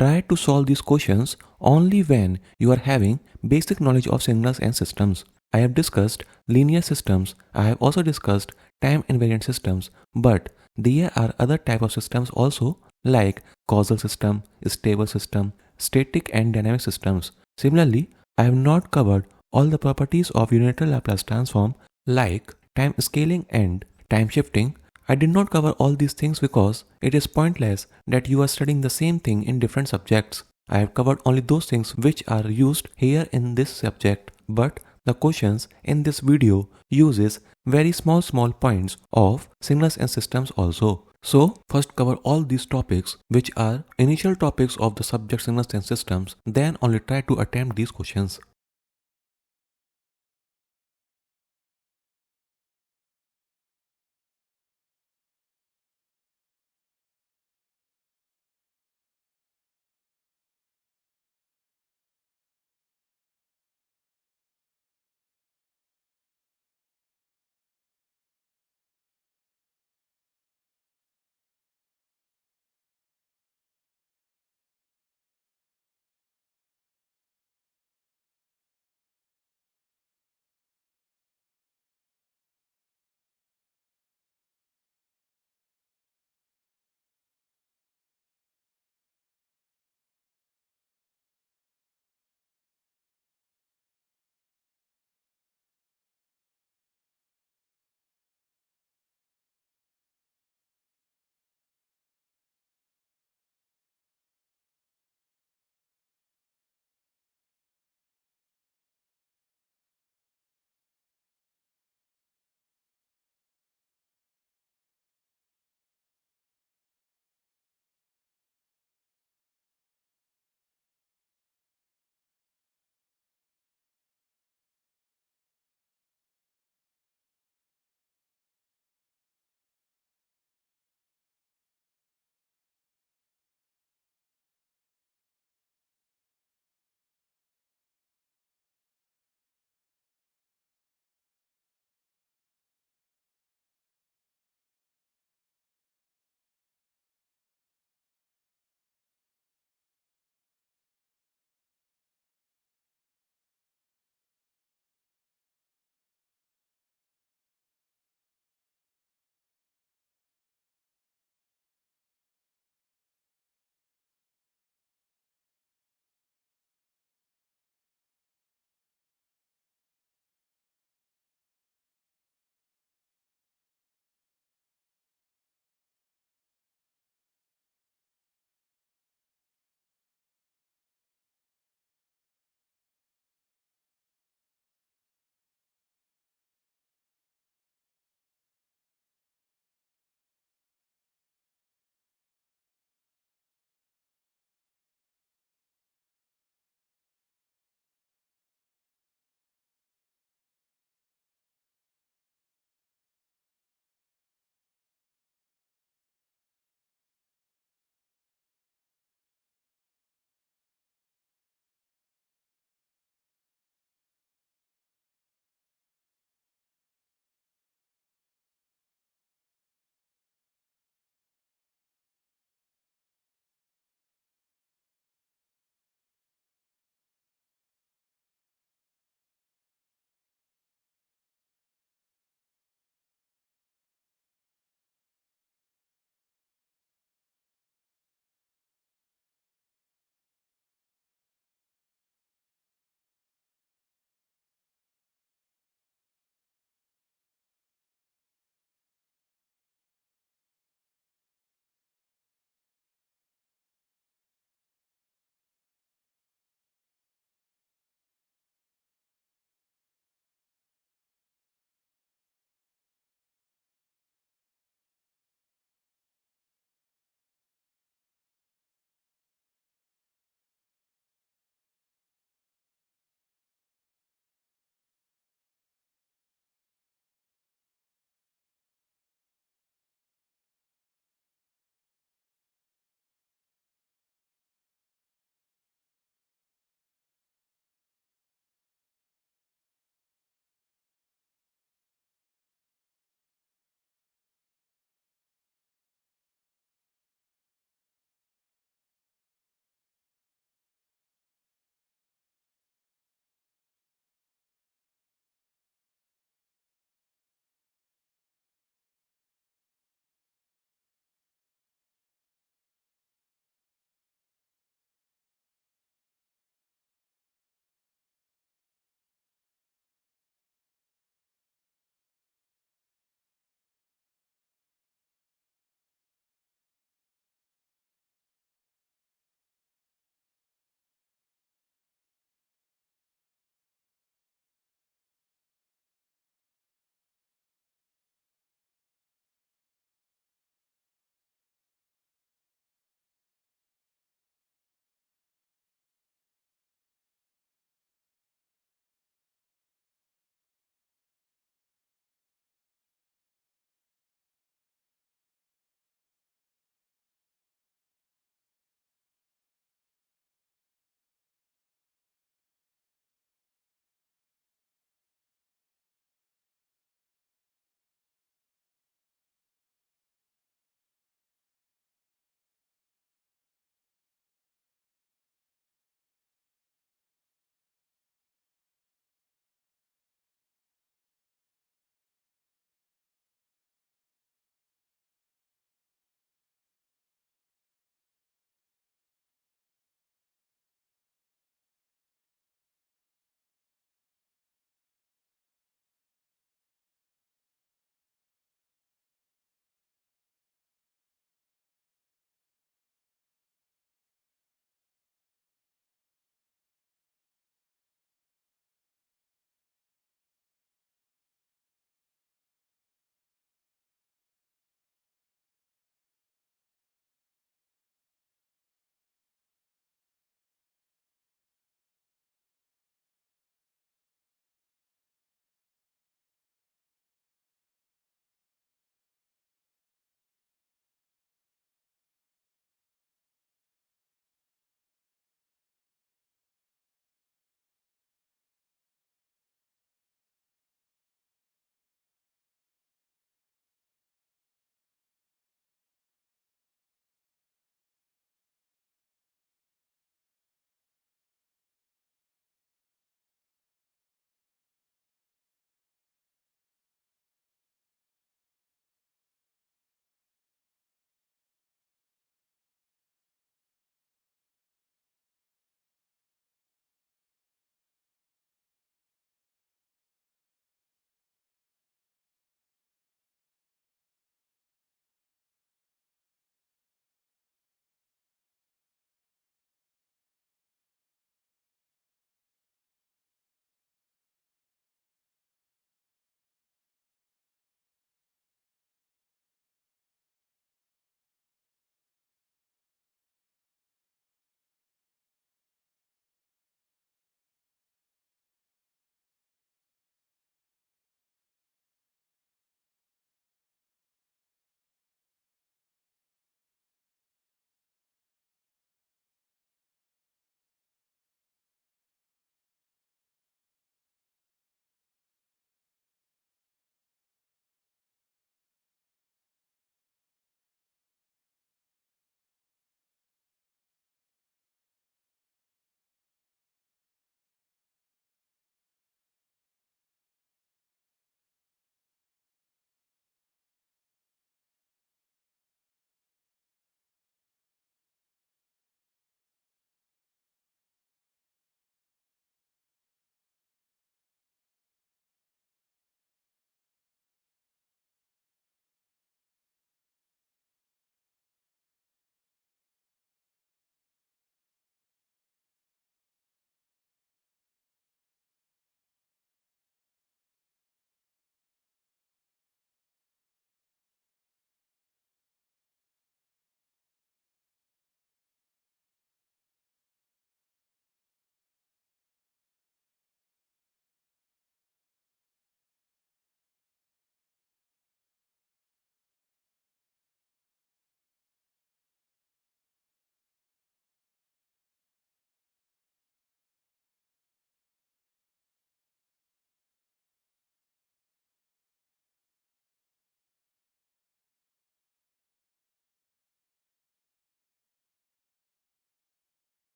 Try to solve these questions only when you are having basic knowledge of signals and systems. I have discussed linear systems, I have also discussed time invariant systems, but there are other type of systems also like causal system, stable system, static and dynamic systems. Similarly, I have not covered all the properties of unilateral Laplace transform like time scaling and time shifting. I did not cover all these things because it is pointless that you are studying the same thing in different subjects. I have covered only those things which are used here in this subject, but the questions in this video uses very small points of signals and systems also. So first cover all these topics which are initial topics of the subject signals and systems, then only try to attempt these questions.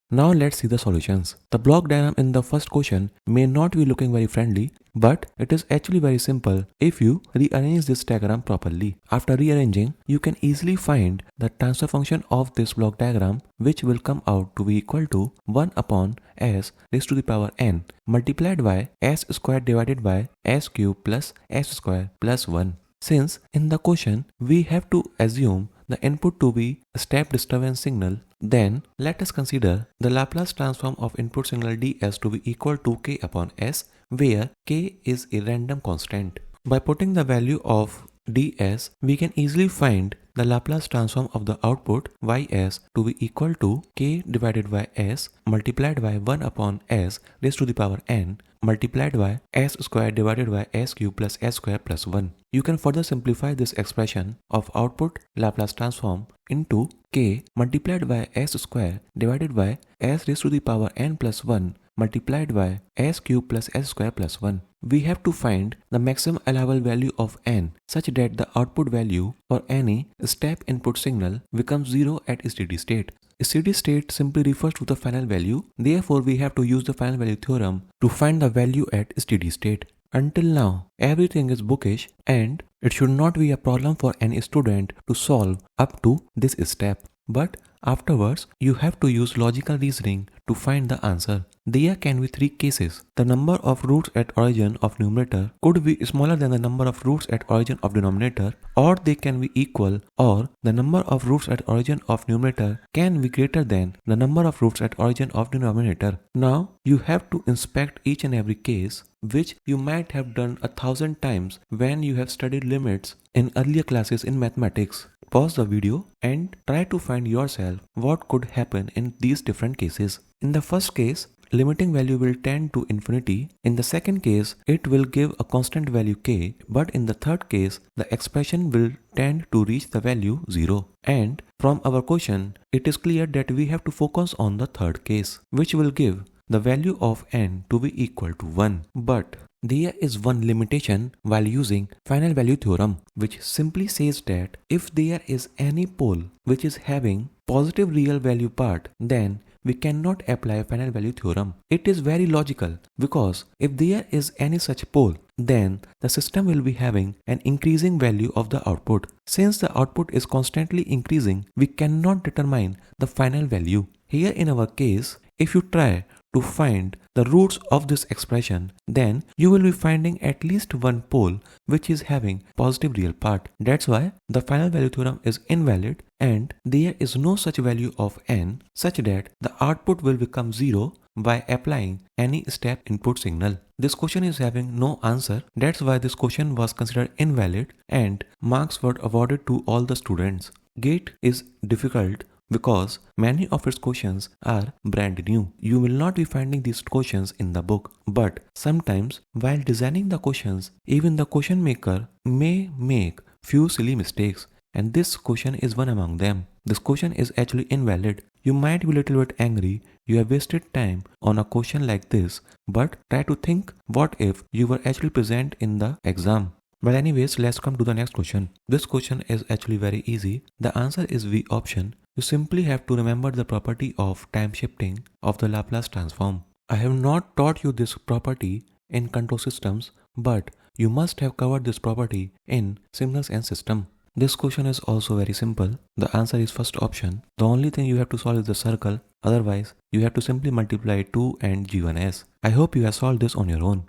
Now let's see the solutions. The block diagram in the first question may not be looking very friendly, but it is actually very simple if you rearrange this diagram properly. After rearranging, you can easily find the transfer function of this block diagram, which will come out to be equal to 1 upon s raised to the power n multiplied by s squared divided by s cube plus s square plus 1. Since in the question we have to assume the input to be a step disturbance signal, then let us consider the Laplace transform of input signal ds to be equal to k upon s, where k is a random constant. By putting the value of ds, we can easily find the Laplace transform of the output ys to be equal to k divided by s multiplied by 1 upon s raised to the power n multiplied by s square divided by s cube plus s square plus 1. You can further simplify this expression of output Laplace transform into k multiplied by s square divided by s raised to the power n plus 1 multiplied by s cube plus s square plus 1. We have to find the maximum allowable value of n such that the output value for any step input signal becomes 0 at steady state. Steady state simply refers to the final value, therefore we have to use the final value theorem to find the value at steady state. Until now, everything is bookish and it should not be a problem for any student to solve up to this step. But afterwards, you have to use logical reasoning to find the answer. There can be three cases. The number of roots at origin of numerator could be smaller than the number of roots at origin of denominator, or they can be equal, or the number of roots at origin of numerator can be greater than the number of roots at origin of denominator. Now, you have to inspect each and every case, which you might have done 1,000 times when you have studied limits in earlier classes in mathematics. Pause the video and try to find yourself what could happen in these different cases. In the first case, limiting value will tend to infinity. In the second case, it will give a constant value k, but in the third case, the expression will tend to reach the value 0. And from our question, it is clear that we have to focus on the third case, which will give the value of n to be equal to 1. But there is one limitation while using final value theorem, which simply says that if there is any pole which is having positive real value part, then we cannot apply final value theorem. It is very logical because if there is any such pole, then the system will be having an increasing value of the output. Since the output is constantly increasing, we cannot determine the final value. Here in our case, if you try to find the roots of this expression, then you will be finding at least one pole which is having positive real part. That's why the final value theorem is invalid and there is no such value of n such that the output will become 0 by applying any step input signal. This question is having no answer. That's why this question was considered invalid and marks were awarded to all the students. GATE is difficult because many of its questions are brand new. You will not be finding these questions in the book. But sometimes while designing the questions, even the question maker may make few silly mistakes, and this question is one among them. This question is actually invalid. You might be a little bit angry. You have wasted time on a question like this, but try to think what if you were actually present in the exam. But anyways, let's come to the next question. This question is actually very easy. The answer is V option. You simply have to remember the property of time shifting of the Laplace transform. I have not taught you this property in control systems, but you must have covered this property in signals and system. This question is also very simple. The answer is first option. The only thing you have to solve is the circle. Otherwise, you have to simply multiply 2 and G1s. I hope you have solved this on your own.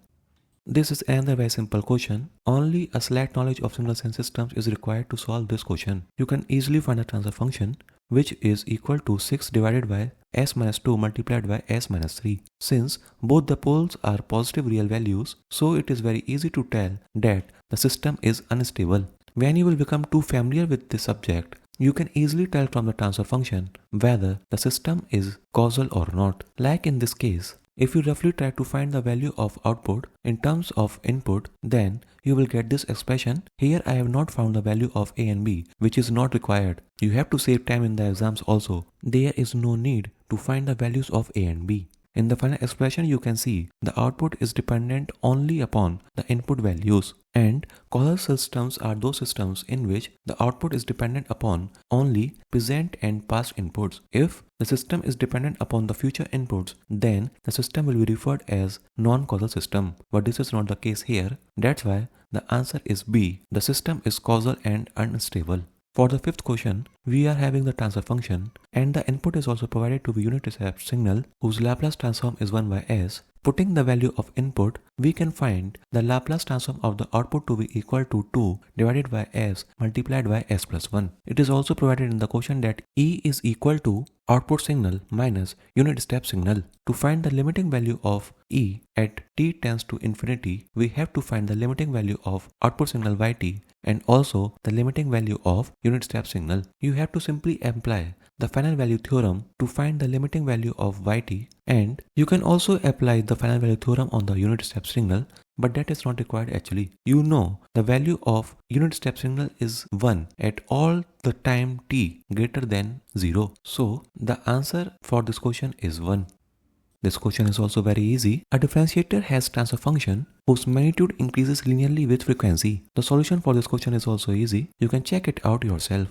This is another very simple question. Only a slight knowledge of signals and systems is required to solve this question. You can easily find a transfer function which is equal to 6 divided by s minus 2 multiplied by s minus 3. Since both the poles are positive real values, so it is very easy to tell that the system is unstable. When you will become too familiar with this subject, you can easily tell from the transfer function whether the system is causal or not. Like in this case, if you roughly try to find the value of output in terms of input, then you will get this expression. Here I have not found the value of A and B, which is not required. You have to save time in the exams also. There is no need to find the values of A and B. In the final expression, you can see the output is dependent only upon the input values. And causal systems are those systems in which the output is dependent upon only present and past inputs. If the system is dependent upon the future inputs, then the system will be referred as non-causal system. But this is not the case here. That's why the answer is B. The system is causal and unstable. For the fifth question, we are having the transfer function and the input is also provided to be unit step signal whose Laplace transform is 1 by s. Putting the value of input, we can find the Laplace transform of the output to be equal to 2 divided by s multiplied by s plus 1. It is also provided in the question that E is equal to output signal minus unit step signal. To find the limiting value of E at t tends to infinity, we have to find the limiting value of output signal yt and also the limiting value of unit step signal. You have to simply apply the final value theorem to find the limiting value of yt, and you can also apply the final value theorem on the unit step signal, but that is not required actually. You know the value of unit step signal is 1 at all the time t greater than 0. So the answer for this question is 1. This question is also very easy. A differentiator has transfer function whose magnitude increases linearly with frequency. The solution for this question is also easy. You can check it out yourself.